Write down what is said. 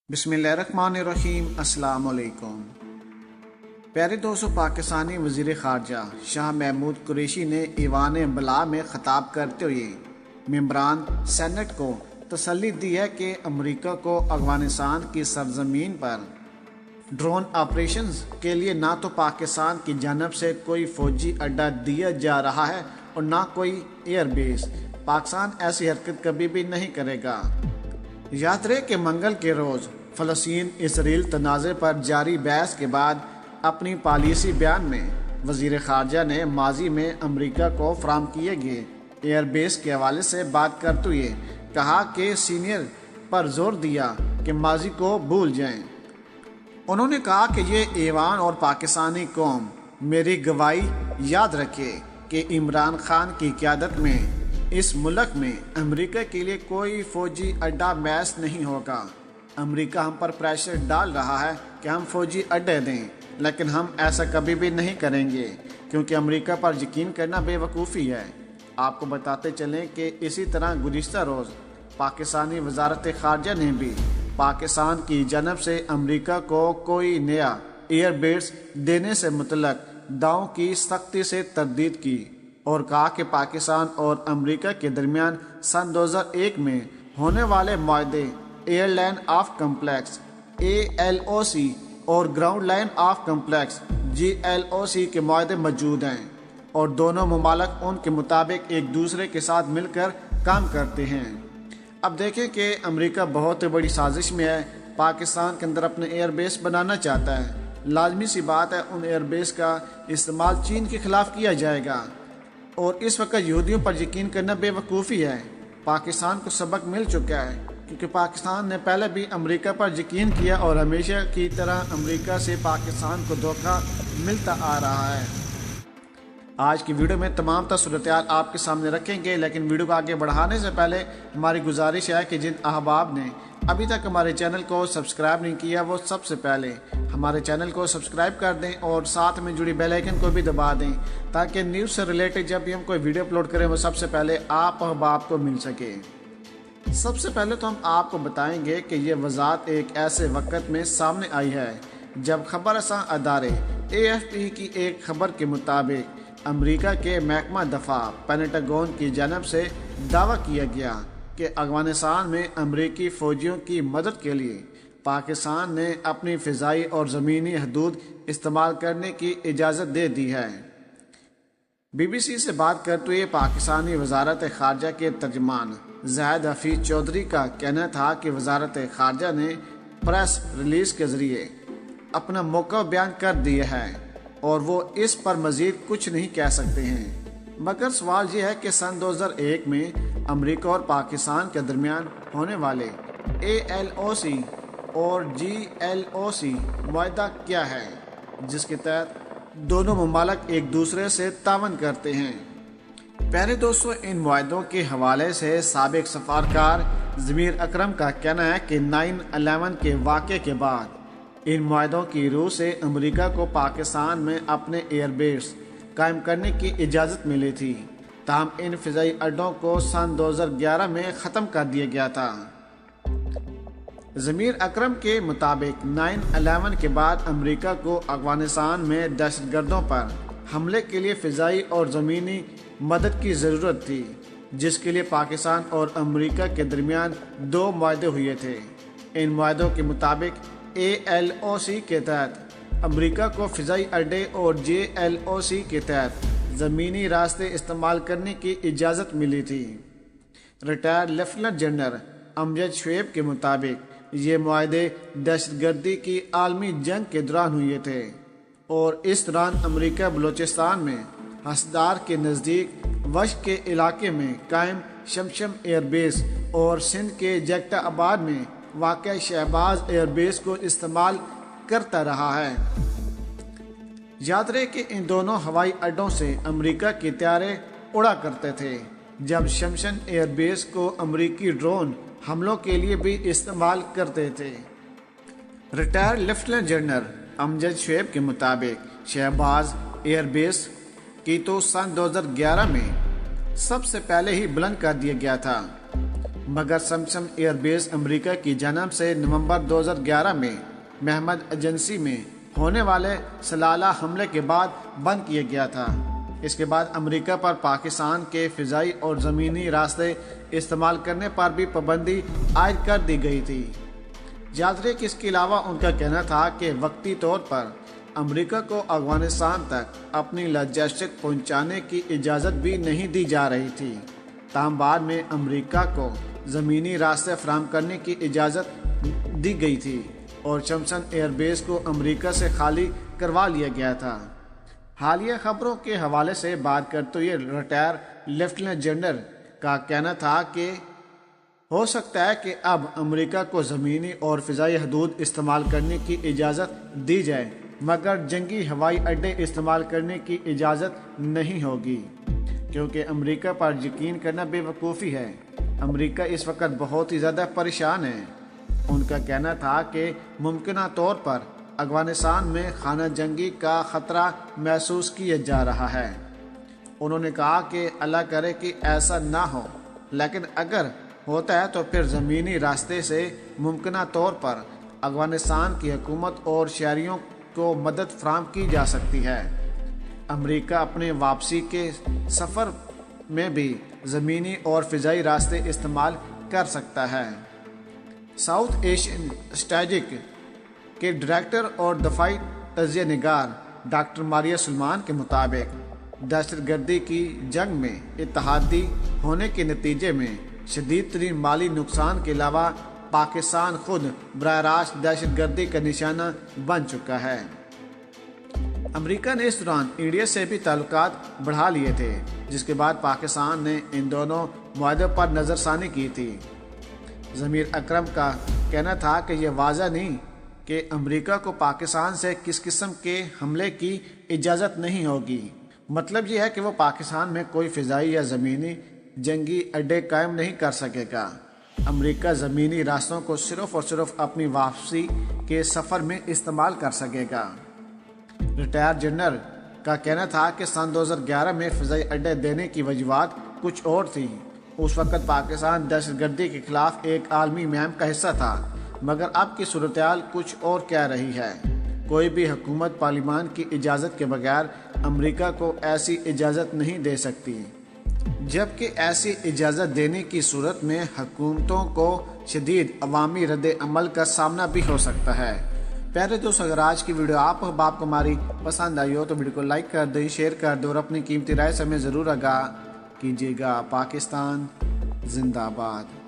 بسم اللہ الرحمن الرحیم۔ السلام علیکم پیارے دوستو، پاکستانی وزیر خارجہ شاہ محمود قریشی نے ایوان بلا میں خطاب کرتے ہوئے ممبران سینٹ کو تسلی دی ہے کہ امریکہ کو افغانستان کی سرزمین پر ڈرون آپریشنز کے لیے نہ تو پاکستان کی جانب سے کوئی فوجی اڈہ دیا جا رہا ہے اور نہ کوئی ایئر بیس۔ پاکستان ایسی حرکت کبھی بھی نہیں کرے گا۔ یاد رہے کہ منگل کے روز فلسطین اسرائیل تنازع پر جاری بحث کے بعد اپنی پالیسی بیان میں وزیر خارجہ نے ماضی میں امریکہ کو فراہم کیے گئے ایئر بیس کے حوالے سے بات کرتے ہوئے کہا کہ سینئر پر زور دیا کہ ماضی کو بھول جائیں۔ انہوں نے کہا کہ یہ ایوان اور پاکستانی قوم میری گواہی یاد رکھے کہ عمران خان کی قیادت میں اس ملک میں امریکہ کے لیے کوئی فوجی اڈہ میسر نہیں ہوگا۔ امریکہ ہم پر پریشر ڈال رہا ہے کہ ہم فوجی اڈے دیں، لیکن ہم ایسا کبھی بھی نہیں کریں گے کیونکہ امریکہ پر یقین کرنا بے وقوفی ہے۔ آپ کو بتاتے چلیں کہ اسی طرح گزشتہ روز پاکستانی وزارت خارجہ نے بھی پاکستان کی جانب سے امریکہ کو کوئی نیا ایئر بیس دینے سے متعلق دعووں کی سختی سے تردید کی اور کہا کہ پاکستان اور امریکہ کے درمیان سن 2001 میں ہونے والے معاہدے airline of complex ALOC اور ground line of complex GLOC کے معاہدے موجود ہیں اور دونوں ممالک ان کے مطابق ایک دوسرے کے ساتھ مل کر کام کرتے ہیں۔ اب دیکھیں کہ امریکہ بہت بڑی سازش میں ہے، پاکستان کے اندر اپنے ایئر بیس بنانا چاہتا ہے۔ لازمی سی بات ہے ان ایئر بیس کا استعمال چین کے خلاف کیا جائے گا اور اس وقت یہودیوں پر یقین کرنا بے وقوفی ہے۔ پاکستان کو سبق مل چکا ہے کیونکہ پاکستان نے پہلے بھی امریکہ پر یقین کیا اور ہمیشہ کی طرح امریکہ سے پاکستان کو دھوکہ ملتا آ رہا ہے۔ آج کی ویڈیو میں تمام صورتحال آپ کے سامنے رکھیں گے، لیکن ویڈیو کو آگے بڑھانے سے پہلے ہماری گزارش ہے کہ جن احباب نے ابھی تک ہمارے چینل کو سبسکرائب نہیں کیا وہ سب سے پہلے ہمارے چینل کو سبسکرائب کر دیں اور ساتھ میں جڑی بیل آئیکن کو بھی دبا دیں تاکہ نیوز سے ریلیٹڈ جب بھی ہم کوئی ویڈیو اپلوڈ کریں وہ سب سے پہلے آپ احباب کو مل سکے۔ سب سے پہلے تو ہم آپ کو بتائیں گے کہ یہ وضاحت ایک ایسے وقت میں سامنے آئی ہے جب خبر رساں ادارے AFP کی ایک خبر کے مطابق امریکہ کے محکمہ دفاع پینٹاگون کی جانب سے دعویٰ کیا گیا کہ افغانستان میں امریکی فوجیوں کی مدد کے لیے پاکستان نے اپنی فضائی اور زمینی حدود استعمال کرنے کی اجازت دے دی ہے۔ BBC سے بات کرتے ہوئے پاکستانی وزارت خارجہ کے ترجمان زاہد حفیظ چودھری کا کہنا تھا کہ وزارت خارجہ نے پریس ریلیز کے ذریعے اپنا موقع بیان کر دیا ہے اور وہ اس پر مزید کچھ نہیں کہہ سکتے ہیں، مگر سوال یہ ہے کہ سن 2001 میں امریکہ اور پاکستان کے درمیان ہونے والے ALOC اور GLOC معاہدہ کیا ہے جس کے تحت دونوں ممالک ایک دوسرے سے تعاون کرتے ہیں۔ پیارے دوستو، ان معاہدوں کے حوالے سے سابق سفارتکار ضمیر اکرم کا کہنا ہے کہ 9/11 کے واقعے کے بعد ان معاہدوں کی روح سے امریکہ کو پاکستان میں اپنے ایئر بیس قائم کرنے کی اجازت ملی تھی، تاہم ان فضائی اڈوں کو سن 2011 میں ختم کر دیا گیا تھا۔ ضمیر اکرم کے مطابق 9/11 کے بعد امریکہ کو افغانستان میں دہشت گردوں پر حملے کے لیے فضائی اور زمینی مدد کی ضرورت تھی، جس کے لیے پاکستان اور امریکہ کے درمیان 2 معاہدے ہوئے تھے۔ ان معاہدوں کے مطابق ALOC کے تحت امریکہ کو فضائی اڈے اور GLOC کے تحت زمینی راستے استعمال کرنے کی اجازت ملی تھی۔ ریٹائرڈ لیفٹیننٹ جنرل امجد شعیب کے مطابق یہ معاہدے دہشت گردی کی عالمی جنگ کے دوران ہوئے تھے اور اس دوران امریکہ بلوچستان میں ہسدار کے نزدیک وشق کے علاقے میں قائم شمشم ایئر بیس اور سندھ کے جگتا آباد میں واقع شہباز ایئر بیس کو استعمال کرتا رہا ہے۔ یاد رہے کہ ان دونوں ہوائی اڈوں سے امریکہ کے طیارے اڑا کرتے تھے، جب شمشم ایئر بیس کو امریکی ڈرون حملوں کے لیے بھی استعمال کرتے تھے۔ ریٹائرڈ لیفٹیننٹ جنرل امجد شعیب کے مطابق شہباز ایئر بیس کی تو سن 2011 میں سب سے پہلے ہی بلند کر دیا گیا تھا۔ مگر سمسم ایئر بیس امریکہ کی جانب سے نومبر 2011 میں محمد ایجنسی میں ہونے والے سلالہ حملے کے بعد بند کیا گیا تھا۔ اس کے بعد امریکہ پر پاکستان کے فضائی اور زمینی راستے استعمال کرنے پر بھی پابندی عائد کر دی گئی تھی۔ یاد رہے کہ اس کے علاوہ ان کا کہنا تھا کہ وقتی طور پر امریکہ کو افغانستان تک اپنی لاجسٹک پہنچانے کی اجازت بھی نہیں دی جا رہی تھی، تاہم بعد میں امریکہ کو زمینی راستے فراہم کرنے کی اجازت دی گئی تھی اور چمسن ایئر بیس کو امریکہ سے خالی کروا لیا گیا تھا۔ حالیہ خبروں کے حوالے سے بات کرتے ہوئے ریٹائر لیفٹیننٹ جنرل کا کہنا تھا کہ ہو سکتا ہے کہ اب امریکہ کو زمینی اور فضائی حدود استعمال کرنے کی اجازت دی جائے مگر جنگی ہوائی اڈے استعمال کرنے کی اجازت نہیں ہوگی، کیونکہ امریکہ پر یقین کرنا بے وقوفی ہے۔ امریکہ اس وقت بہت ہی زیادہ پریشان ہے۔ ان کا کہنا تھا کہ ممکنہ طور پر افغانستان میں خانہ جنگی کا خطرہ محسوس کیا جا رہا ہے۔ انہوں نے کہا کہ اللہ کرے کہ ایسا نہ ہو، لیکن اگر ہوتا ہے تو پھر زمینی راستے سے ممکنہ طور پر افغانستان کی حکومت اور شہریوں کو مدد فراہم کی جا سکتی ہے۔ امریکہ اپنے واپسی کے سفر میں بھی زمینی اور فضائی راستے استعمال کر سکتا ہے۔ ساؤتھ ایشین اسٹریٹجک کے ڈائریکٹر اور دفاعی تجزیہ نگار ڈاکٹر ماریا سلمان کے مطابق دہشت گردی کی جنگ میں اتحادی ہونے کے نتیجے میں شدید ترین مالی نقصان کے علاوہ پاکستان خود براہ راست دہشت گردی کا نشانہ بن چکا ہے۔ امریکہ نے اس دوران انڈیا سے بھی تعلقات بڑھا لیے تھے، جس کے بعد پاکستان نے ان دونوں معاہدوں پر نظر ثانی کی تھی۔ ضمیر اکرم کا کہنا تھا کہ یہ واضح نہیں کہ امریکہ کو پاکستان سے کس قسم کے حملے کی اجازت نہیں ہوگی۔ مطلب یہ ہے کہ وہ پاکستان میں کوئی فضائی یا زمینی جنگی اڈے قائم نہیں کر سکے گا۔ امریکہ زمینی راستوں کو صرف اور صرف اپنی واپسی کے سفر میں استعمال کر سکے گا۔ ریٹائر جنرل کا کہنا تھا کہ سن 2011 میں فضائی اڈے دینے کی وجوہات کچھ اور تھیں۔ اس وقت پاکستان دہشت گردی کے خلاف ایک عالمی مہم کا حصہ تھا، مگر اب کی صورتحال کچھ اور کہہ رہی ہے۔ کوئی بھی حکومت پارلیمان کی اجازت کے بغیر امریکہ کو ایسی اجازت نہیں دے سکتی، جبکہ ایسی اجازت دینے کی صورت میں حکومتوں کو شدید عوامی رد عمل کا سامنا بھی ہو سکتا ہے۔ پیارے دوستو، اگر آج کی ویڈیو آپ کو ہماری پسند آئی ہو تو ویڈیو کو لائک کر دیں، شیئر کر دیں اور اپنی قیمتی رائے سے ہمیں ضرور آگاہ کیجیے گا۔ پاکستان زندہ باد۔